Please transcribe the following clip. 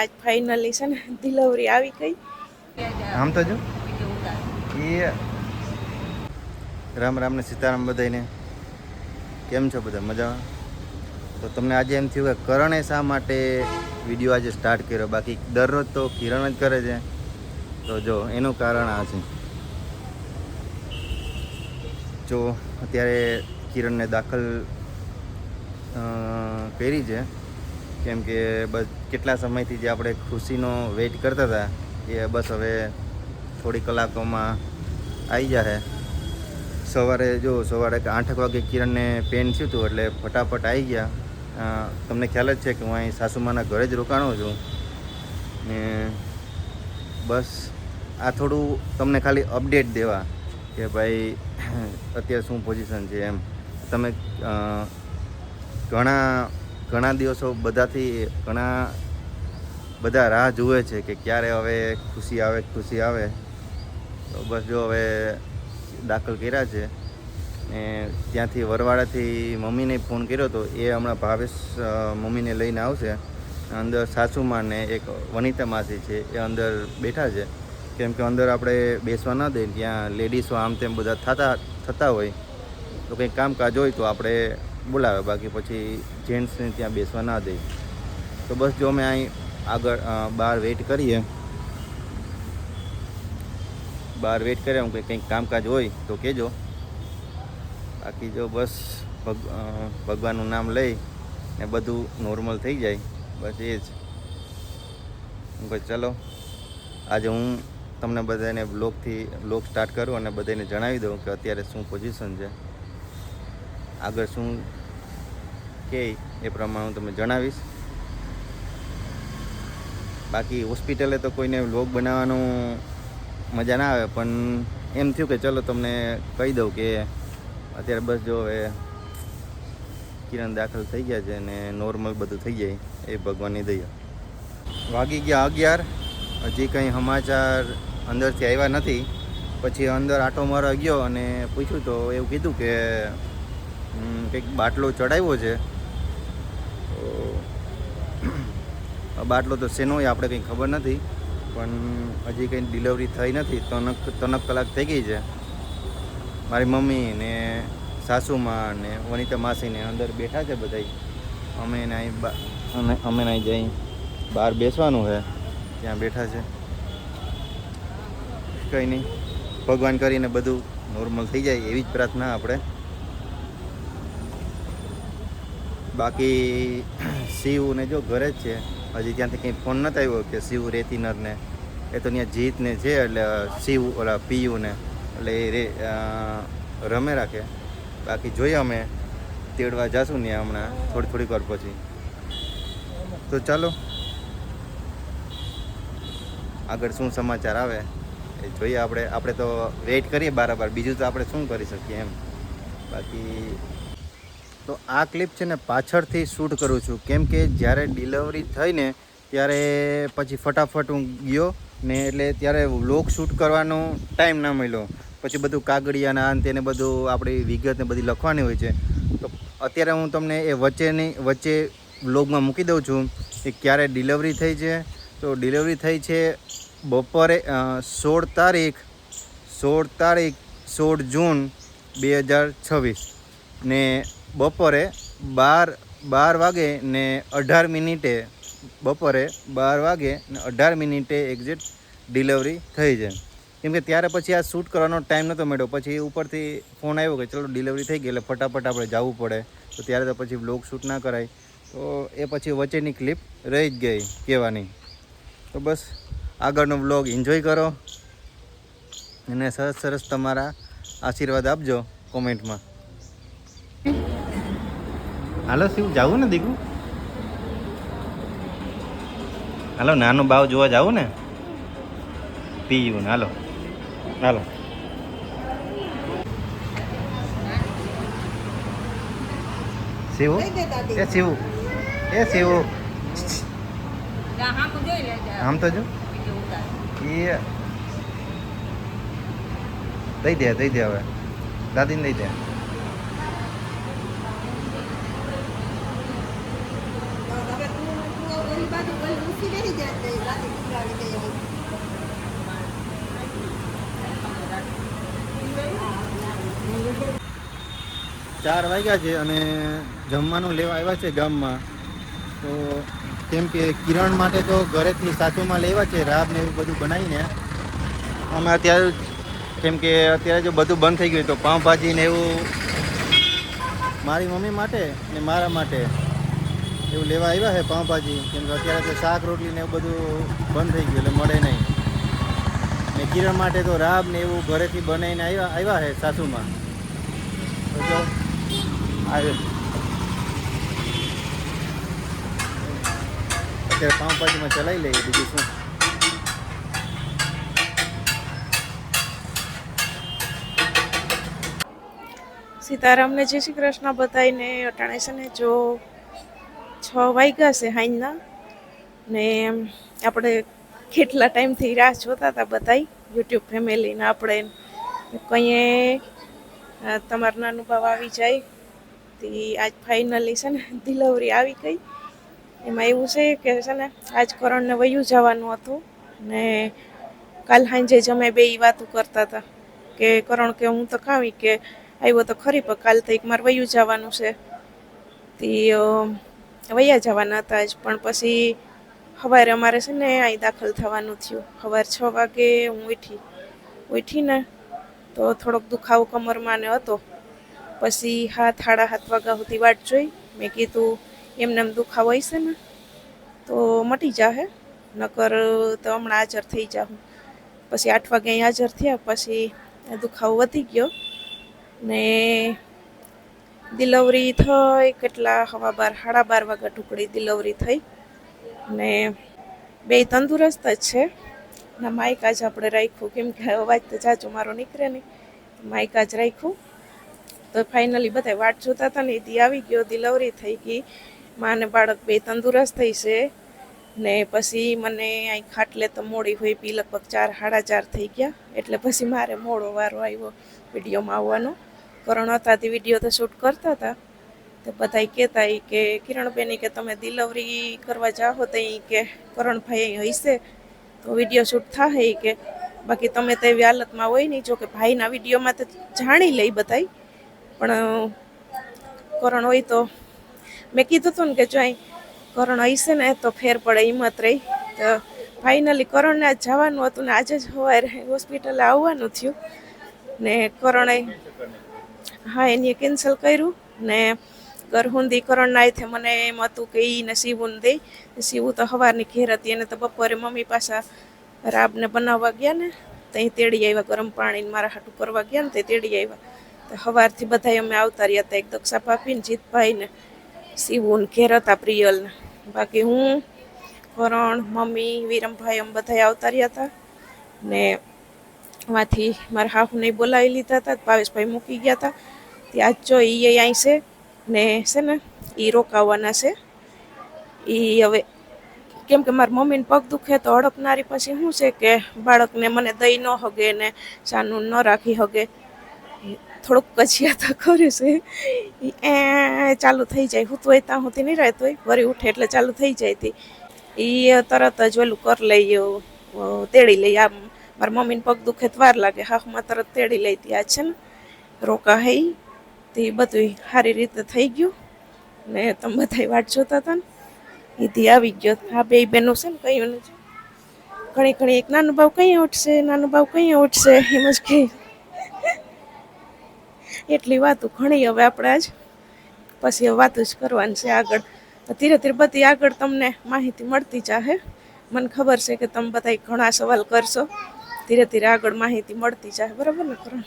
આજ ફાઇનલી છે ને ડિલિવરી આવી ગઈ. આમ તો જો એ રામ રામ ને સીતારામ બધાને. કેમ છો બધા મજામાં? તો તમને આજે એમ થયું કે કરણે શા માટે વિડીયો આજે સ્ટાર્ટ કર્યો, બાકી દરરોજ તો કિરણ જ કરે છે. તો જો એનું કારણ આ છે. જો અત્યારે કિરણને દાખલ કરી છે, કેમ કે બસ કેટલા સમયથી જે આપણે ખુશીનો વેઇટ કરતા હતા એ બસ હવે થોડી કલાકોમાં આવી જશે. સવારે 8 વાગે કિરણને પેન થયું હતું એટલે ફટાફટ આવી ગયા. તમને ખ્યાલ જ છે કે હું અહીં સાસુમાના ઘરે જ રોકાણો છું ને બસ આ થોડું તમને ખાલી અપડેટ દેવા કે ભાઈ અત્યારે શું પોઝિશન છે એમ. તમે ઘણા દિવસો બધા રાહ જુએ છે કે ક્યારે હવે ખુશી આવે. તો બસ જો હવે દાખલ કર્યા છે ને ત્યાંથી વરવાડાથી મમ્મીને ફોન કર્યો હતો. એ હમણાં ભાવેશ મમ્મીને લઈને આવશે. અંદર સાસુમાં ને એક વનિતા માસી છે એ અંદર બેઠા છે, કેમ કે અંદર આપણે બેસવા ના દઈએ. ત્યાં લેડીઝો આમ તેમ બધા થતા હોય તો કંઈક કામકાજ હોય તો આપણે બોલાવે, બાકી પછી જેન્ટ્સને ત્યાં બેસવા ના દે. તો બસ જો અમે અહીં આગળ બહાર વેઇટ કરીએ. હું કંઈક કામકાજ હોય તો કહેજો. બાકી જો બસ ભગવાનનું નામ લઈ ને બધું નોર્મલ થઈ જાય, બસ એ જ. ચલો આજે હું તમને બધાને બ્લોગ સ્ટાર્ટ કરું અને બધાને જણાવી દઉં કે અત્યારે શું પોઝિશન છે, આગળ શું કે એ પ્રમાણે હું તમને જણાવીશ. બાકી હોસ્પિટલે તો કોઈને વ્લોગ બનાવવાનું મજા ના આવે, પણ એમ થયું કે ચલો તમને કહી દઉં કે અત્યારે બસ જો હવે કિરણ દાખલ થઈ ગયા છે ને નોર્મલ બધું થઈ જાય એ ભગવાનની દયા. વાગી ગયા 11, હજી કંઈ સમાચાર અંદરથી આવ્યા નથી. પછી અંદર આંટો મારવા ગયો અને પૂછ્યું તો એવું કીધું કે કંઈક બાટલો ચડાવ્યો છે. બાટલો તો શેનો હોય આપણે કંઈ ખબર નથી, પણ હજી કંઈ ડિલિવરી થઈ નથી. 3 કલાક થઈ ગઈ છે. મારી મમ્મી ને સાસુમાં ને વનિતા માસીને અંદર બેઠા છે બધા. અમે અહીં જઈ બહાર બેસવાનું છે, ત્યાં બેઠા છે. કંઈ નહીં, ભગવાન કરીને બધું નોર્મલ થઈ જાય એવી જ પ્રાર્થના આપણે. બાકી શિવને જો ઘરે જ છે, હજી ત્યાંથી કંઈ ફોન નથી આવ્યો કે શિવ રેતીનરને. એ તો ત્યાં જીતને છે એટલે શિવ ઓલા પીયુને એટલે એ રમે રાખે. બાકી જોઈએ અમે તેડવા જઈશું ને હમણાં થોડીક વાર પછી. તો ચાલો આગળ શું સમાચાર આવે એ જોઈએ. આપણે તો વેઇટ કરીએ બરાબર, બીજું તો આપણે શું કરી શકીએ એમ. બાકી તો આ ક્લિપ છે ને પાછળથી શૂટ કરું છું, કેમ કે જ્યારે ડિલિવરી થઈ ને ત્યારે પછી ફટાફટ હું ગયો ને એટલે ત્યારે વ્લોગ શૂટ કરવાનો ટાઈમ ના મળ્યો. પછી બધું કાગળિયાના અંત એને બધું આપણી વિગતને બધી લખવાની હોય છે. તો અત્યારે હું તમને એ વચ્ચે વ્લોગમાં મૂકી દઉં છું કે ક્યારે ડિલિવરી થઈ છે. તો ડિલિવરી થઈ છે બપોરે 16 જૂન 2026 ને બપોરે 12 વાગે ને 18 મિનિટે એક્ઝેક્ટ ડિલિવરી થઈ છે. કેમ કે ત્યારે પછી આ શૂટ કરવાનો ટાઈમ નહોતો મળ્યો. પછી ઉપરથી ફોન આવ્યો કે ચલો ડિલિવરી થઈ ગઈ એટલે ફટાફટ આપણે જવું પડે. તો ત્યારે તો પછી વ્લોગ શૂટ ના કરાય, તો એ પછી વચ્ચેની ક્લિપ રહી જ ગઈ કહેવાની. તો બસ આગળનો વ્લોગ એન્જોય કરો અને સરસ તમારા આશીર્વાદ આપજો કોમેન્ટમાં. હાલો શિવ, જાવું ને દીકરું? હાલો નાનું બાવ જોવા જાવું ને, પીયું ને. હાલો શિવ, શિવ આમ તો જો એ દઈ દે હવે દાદીને દઈ દે. ચાર વાગ્યા છે અને જમવાનું લેવા આવ્યા છે ગામમાં. તો કેમ કે કિરણ માટે તો ઘરેથી સાસુમાં લેવા છે રાબ ને એવું બધું બનાવીને. અમે અત્યારે કેમ કે અત્યારે જો બધું બંધ થઈ ગયું તો પાઉંભાજી ને એવું મારી મમ્મી માટે ને મારા માટે એવું લેવા આવ્યા છે પાઉંભાજી. કેમ કે અત્યારે તો શાક રોટલી ને એવું બધું બંધ થઈ ગયું એટલે મળે નહીં. ને કિરણ માટે તો રાબ ને એવું ઘરેથી બનાવીને આવ્યા છે સાસુમાં. તો જો અત્યારે પાઉંભાજીમાં ચલાવી લઈએ બીજું શું. સીતારામને જય શ્રી કૃષ્ણ બધાને. અટાણે છે ને જો 6 વાગ્યા છે હાઈના ને આપણે કેટલા ટાઈમથી રાહ જોતા હતા બધાય યુટ્યુબ ફેમિલીને. આપણે કંઈએ તમારા નાનું ભાવ આવી જાય તે આજ ફાઇનલી છે ને ડિલિવરી આવી ગઈ. એમાં એવું છે કે છે ને આજ કરણને વયું જવાનું હતું ને કાલ સાંજે જ અમે બે વાતો કરતા હતા કે કરણ કે હું તો ખાવી કે આવ્યો તો ખરી પણ કાલ તો એક મારે વયું જવાનું છે તે વયા જવાના હતા જ. પણ પછી સવારે અમારે છે ને અહીં દાખલ થવાનું થયું. સવારે 6 વાગે હું ઉઠીને તો થોડોક દુખાવો કમરમાં ને હતો. પછી 7:30 વાગ્યા સુધી વાટ જોઈ. મેં કીધું એમને એમ દુખાવો હશે ને તો મટી જાહે, નકર તો હમણાં હાજર થઈ જાઉં. પછી 8 વાગે અહીં હાજર થયા. પછી દુખાવો વધી ગયો ને ડિલિવરી થઈ કેટલા 12:15 12:30 વાગ્યા ટુકડી ડિલિવરી થઈ ને બે તંદુરસ્ત જ છે. ના માઇકા જ આપણે રાખ્યું કેમ કે અવાજ તો જાજો મારો નીકળે નહીં, માઇકા જ રાખ્યું. તો ફાઇનલી બધા વાટ જોતા હતા ને એ દી આવી ગયો, ડિલિવરી થઈ ગઈ. માં અને બાળક બે તંદુરસ્ત થઈ છે ને પછી મને અહીં ખાટલે તો મોડી હોય પી લગભગ 4 સાડા 4 થઈ ગયા. એટલે પછી મારે મોડો વારો આવ્યો વિડીયોમાં આવવાનો. કરણ હતા તે વિડીયો તો શૂટ કરતા હતા તો બધા કહેતા કે કિરણબેન કે તમે ડિલિવરી કરવા જાઓ તો એ કે કરણભાઈ અહીં હશે તો વિડીયો શૂટ થાય કે બાકી તમે તો એવી હાલતમાં હોય નહીં. જો કે ભાઈના વિડીયોમાં તો જાણી લઈ બધાય, પણ કરણ હોય તો મેં કીધું હતું ને કે જો અહીં કરણ હશે ને તો ફેર પડે હિંમત રહી. તો ફાઇનલી કરણને આજ જવાનું હતું ને આજે જ સવારે હોસ્પિટલે આવવાનું થયું ને કરણે હા એને કેન્સલ કર્યું ને ગરહુંદી કરણના આથે મને એમ હતું કે એને સીવું દે. સીવું તો સવારની ઘેર હતી, એને તો બપોરે મમ્મી પાછા રાબને બનાવવા ગયા ને ત્યાં તેડી આવ્યા, ગરમ પાણીને મારા હાટું કરવા ગયા ને તે તેડી આવ્યા. તો સવારથી બધા અમે આવતા રહ્યા હતા, એક દક્ષા ભાભીને જીતભાઈને સીવું ઘેર હતા પ્રિયલને. બાકી હું કરણ મમ્મી વિરમભાઈ અમે બધા આવતા રહ્યા હતા ને એમાંથી મારા હાહુને બોલાવી લીધા હતા. ભાવેશભાઈ મૂકી ગયા હતા ત્યાં જો એ અહીં છે ને છે ને એ રોકાવાના છે. એ હવે કેમ કે મારી મમ્મીને પગ દુખે તો હડકનારી પછી શું છે કે બાળકને મને દઈ ન હગે ને સાનું ન રાખી હગે. થોડુંક કચિયા તો કરે છે એ ચાલુ થઈ જાય. હું તો હોય ત્યાં સુધી નહીં રહેતો હોય, વળી ઉઠે એટલે ચાલુ થઈ જાય હતી. એ તરત જ ઓલું કરી લઈ તેડી લઈ. આમ મારા મમ્મીને પગ દુખે તો વાર લાગે, હાફમાં તરત તેડી લઈ હતી. આ છે ને રોકા હઈ તે બધું સારી રીતે થઈ ગયું ને તમે બધા વાટ જોતા હતા ને એથી આવી ગયો. આ બે બહેનો છે ને કહ્યું નથી ઘણી એક નાનું ભાવ કઈ ઉઠશે, નાનું ભાવ કઈ ઉઠશે એમ જ કહે. એટલી વાતો ઘણી હવે આપણે આજ પછી વાતો જ કરવાની છે આગળ. ધીરે ધીરે બધી આગળ તમને માહિતી મળતી જાહે. મને ખબર છે કે તમે બધા ઘણા સવાલ કરશો, ધીરે ધીરે આગળ માહિતી મળતી જાય. બરાબર ને કરણ?